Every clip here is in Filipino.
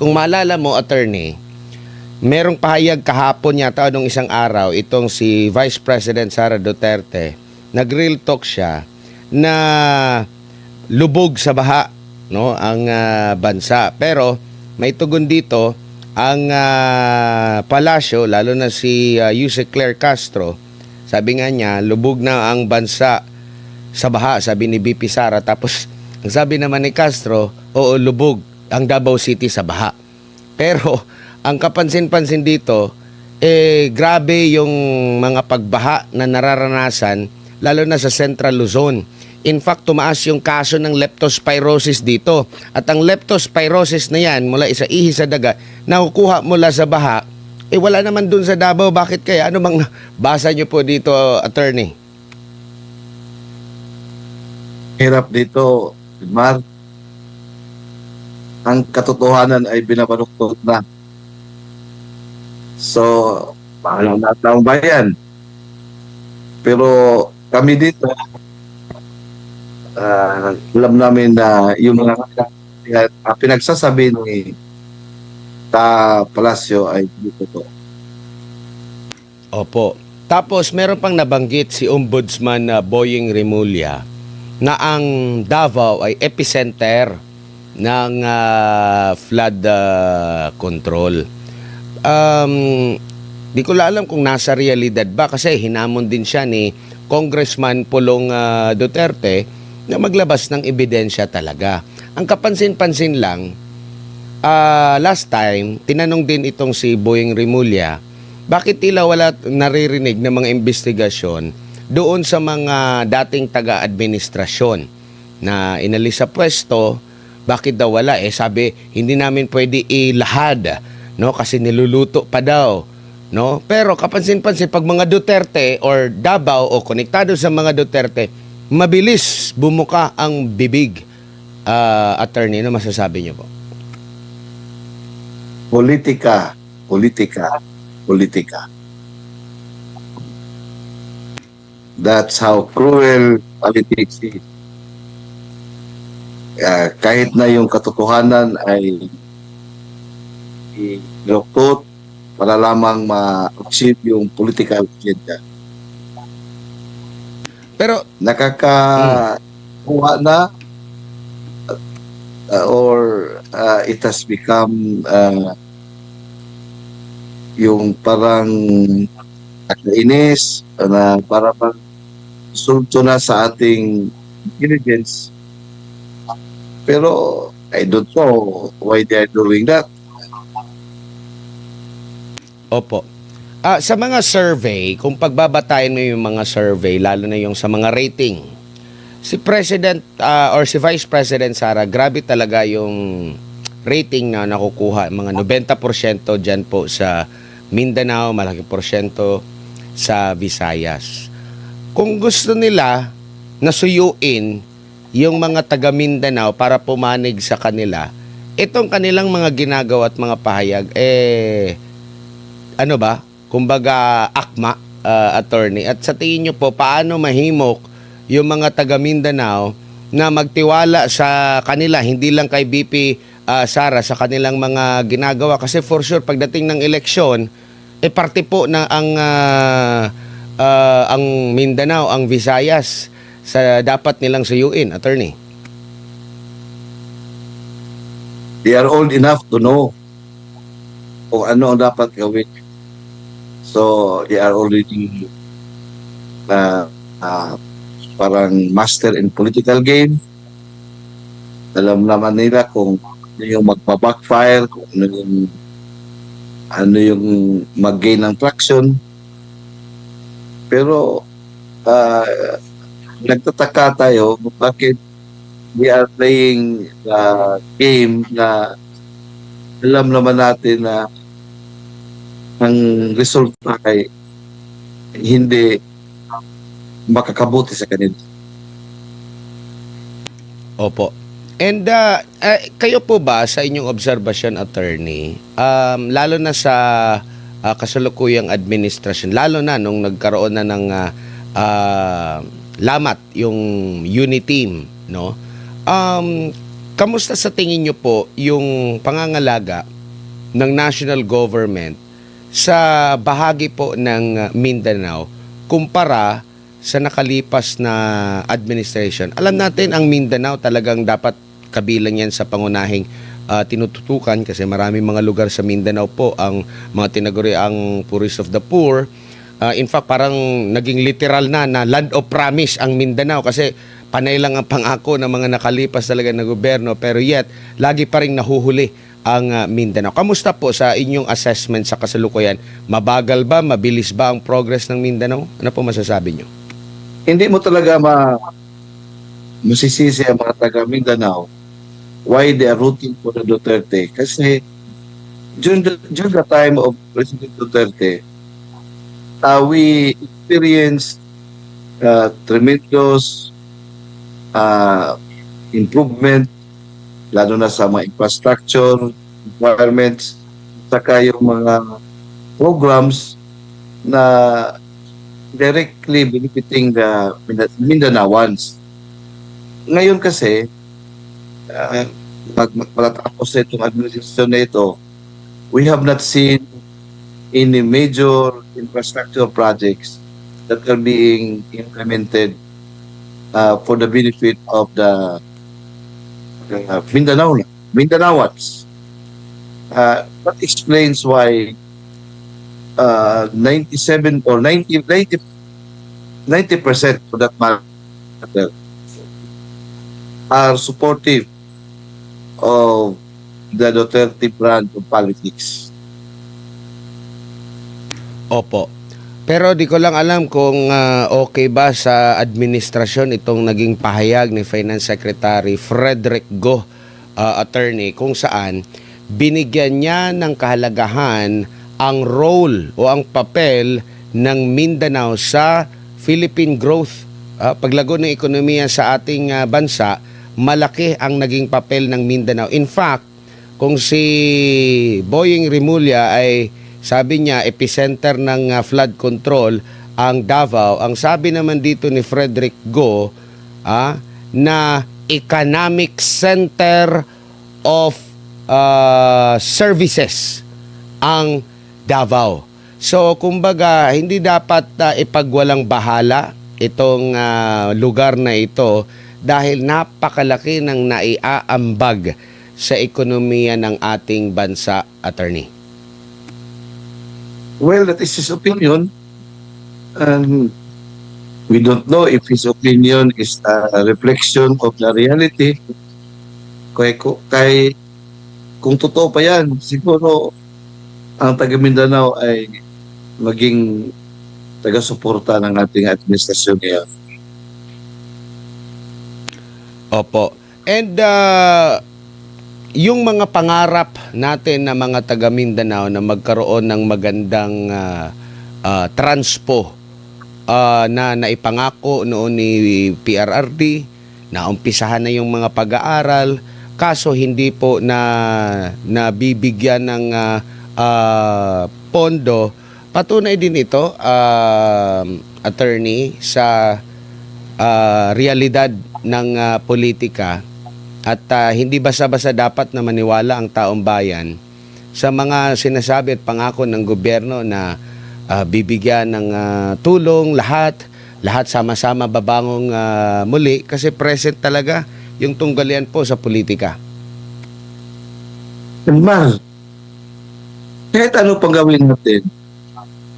kung maalala mo, attorney, merong pahayag kahapon yata nung isang araw itong si Vice President Sara Duterte. Nag-real talk siya na lubog sa baha, no, ang bansa. Pero may tugon dito ang palasyo, lalo na si Yuse Claire Castro. Sabi nga niya, lubog na ang bansa sa baha, sabi ni BP Sara. Tapos ang sabi naman ni Castro, oo, lubog ang Davao City sa baha. Pero ang kapansin-pansin dito, grabe yung mga pagbaha na nararanasan, lalo na sa Central Luzon. In fact, tumaas yung kaso ng leptospirosis dito. At ang leptospirosis na yan, mula sa ihi sa daga, nakukuha mula sa baha, wala naman dun sa Davao. Bakit kaya? Ano bang basa nyo po dito, attorney? Hirap dito, Mar. Ang katotohanan ay binabaluktot na. So, parang lahat ng bayan. Pero kami dito, alam namin na yung mga pinagsasabi ni Palacio ay dito to. Opo. Tapos meron pang nabanggit si Ombudsman Boying Remulla na ang Davao ay epicenter ng flood control. Di ko alam kung nasa realidad ba kasi hinamon din siya ni Congressman Pulong Duterte na maglabas ng ebidensya talaga. Ang kapansin-pansin lang, last time, tinanong din itong si Boying Remulla, bakit tila wala naririnig ng mga investigasyon doon sa mga dating taga-administrasyon na inalis sa pwesto, bakit daw wala? Sabi, hindi namin pwede ilahad, no, kasi niluluto pa daw, no? Pero kapansin-pansin pag mga Duterte or Davao o konektado sa mga Duterte, mabilis bumuka ang bibig. Attorney, ano masasabi niyo po? Politika, politika, politika. That's how cruel politics is. Kahit na yung katotohanan ay iluktot para lamang ma-achieve yung political agenda. Pero nakakakuha na or it has become yung parang nakainis na para pang sulto na sa ating intelligence. Pero I don't know why they are doing that. opo. Sa mga survey, kung pagbabatayan mo yung mga survey, lalo na yung sa mga rating, si President or si Vice President Sara, grabe talaga yung rating na nakukuha. Mga 90% dyan po sa Mindanao, malaking porsyento sa Visayas. Kung gusto nila nasuyuin yung mga taga Mindanao para pumanig sa kanila, itong kanilang mga ginagawa at mga pahayag, ano ba? Kumbaga akma, attorney. At sa tingin nyo po, paano mahimok yung mga taga Mindanao na magtiwala sa kanila, hindi lang kay BP Sara, sa kanilang mga ginagawa? Kasi for sure, pagdating ng eleksyon, parte po na ang Mindanao, ang Visayas, sa dapat nilang suyuin, attorney. They are old enough to know kung ano ang dapat gawin. So, they are already parang master in political game. Alam naman nila kung ano yung magpa-backfire, kung ano yung mag-gain ng traction. Pero, nagtataka tayo bakit we are playing the game na alam naman natin na ang resulta ay hindi makakabuti sa kanila. Opo. And kayo po ba sa inyong obserbasyon, attorney, lalo na sa kasalukuyang administrasyon, lalo na nung nagkaroon na ng lamat yung unity team, no? kamusta sa tingin nyo po yung pangangalaga ng national government sa bahagi po ng Mindanao kumpara sa nakalipas na administration? Alam natin ang Mindanao talagang dapat kabilang yan sa pangunahing tinututukan kasi maraming mga lugar sa Mindanao po ang mga tinaguri ang poorest of the poor. In fact, parang naging literal na land of promise ang Mindanao kasi panay lang ang pangako ng mga nakalipas talaga na gobyerno, pero yet lagi pa rin nahuhuli ang Mindanao. Kamusta po sa inyong assessment sa kasalukuyan? Mabagal ba, mabilis ba ang progress ng Mindanao? Ano po masasabi nyo? Hindi mo talaga masisisi ang mga taga Mindanao why they are rooting for the Duterte. Kasi during the time of President Duterte, we experienced tremendous improvement, lalo na sa mga infrastructure requirements, saka yung mga programs na directly benefiting the Mindanaoans. Ngayon kasi, pagkatapos na itong administrasyon na ito, we have not seen any major infrastructure projects that are being implemented for the benefit of the Mindanaoans. That explains why 97 or 90% for that matter are supportive of the Duterte brand of politics. Opo. Pero di ko lang alam kung okay ba sa administrasyon itong naging pahayag ni Finance Secretary Frederick Go, attorney, kung saan binigyan niya ng kahalagahan ang role o ang papel ng Mindanao sa Philippine growth. Paglago ng ekonomiya sa ating bansa, malaki ang naging papel ng Mindanao. In fact, kung si Boying Rimulya ay sabi niya epicenter ng flood control ang Davao, ang sabi naman dito ni Frederick Go na economic center of services ang Davao. So kumbaga hindi dapat ipagwalang bahala itong lugar na ito dahil napakalaki ng naiaambag sa ekonomiya ng ating bansa, attorney. Well, that is his opinion. We don't know if his opinion is a reflection of the reality. Kung totoo pa yan, siguro ang taga Mindanao ay maging taga-suporta ng ating administrasyon niya. Opo. And yung mga pangarap natin na mga taga Mindanao na magkaroon ng magandang transpo na naipangako noon ni PRRD, na umpisahan na yung mga pag-aaral, kaso hindi po nabibigyan ng pondo. Patunay din ito, attorney, sa realidad ng politika. At hindi basta-basta dapat na maniwala ang taong bayan sa mga sinasabi at pangako ng gobyerno na bibigyan ng tulong lahat sama-sama babangong muli kasi present talaga yung tunggalian po sa politika. Mar, kahit ano pang gawin natin,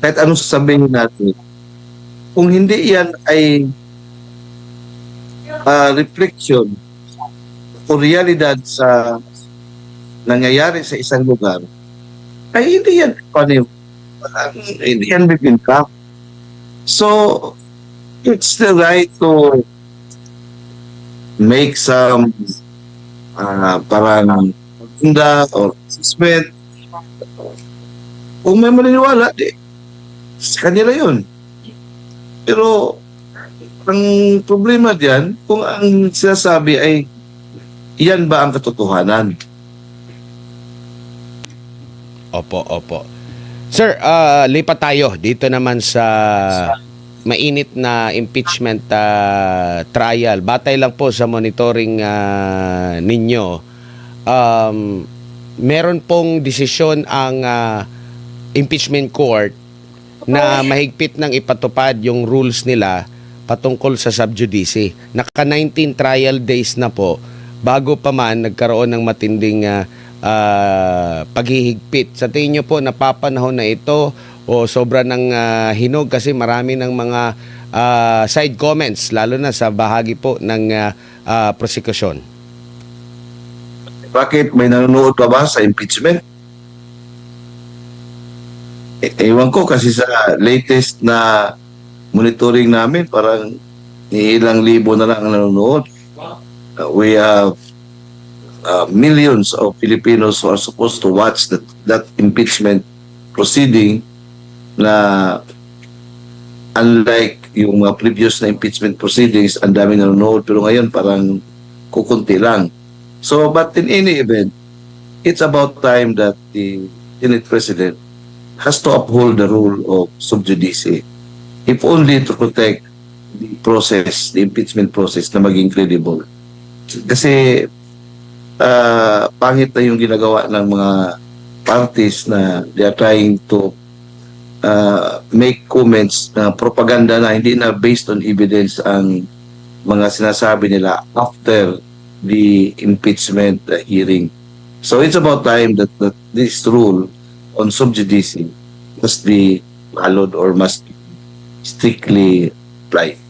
kahit anong sasabihin natin, kung hindi yan ay reflection o realidad sa nangyayari sa isang lugar, ay hindi yan hindi yan bibingka. So, it's the right to make some parang pagtunda or assessment. Kung may maniniwala, sa kanila yun. Pero, ang problema diyan, kung ang sinasabi ay yan ba ang katotohanan? Opo. Sir, lipat tayo dito naman sa mainit na impeachment trial, batay lang po sa monitoring ninyo, meron pong desisyon ang impeachment court na mahigpit ng ipatupad yung rules nila patungkol sa sub judice. Naka 19 trial days na po bago pa man nagkaroon ng matinding paghihigpit. Sa tingin nyo po, napapanahon na ito o sobra ng hinog kasi marami ng mga side comments, lalo na sa bahagi po ng prosecution? Bakit may nanonood pa ba sa impeachment? Ewan ko kasi sa latest na monitoring namin, parang ilang libo na lang ang nanonood. We have millions of Filipinos who are supposed to watch that impeachment proceeding, na unlike yung previous na impeachment proceedings, ang daming nanonood, pero ngayon parang kukunti lang. So, but in any event, it's about time that the Senate President has to uphold the rule of sub judice, if only to protect the process, the impeachment process, na maging credible. Kasi pangit na yung ginagawa ng mga parties na they are trying to make comments na propaganda na hindi na based on evidence ang mga sinasabi nila after the impeachment hearing. So it's about time that this rule on sub judice must be followed or must be strictly applied.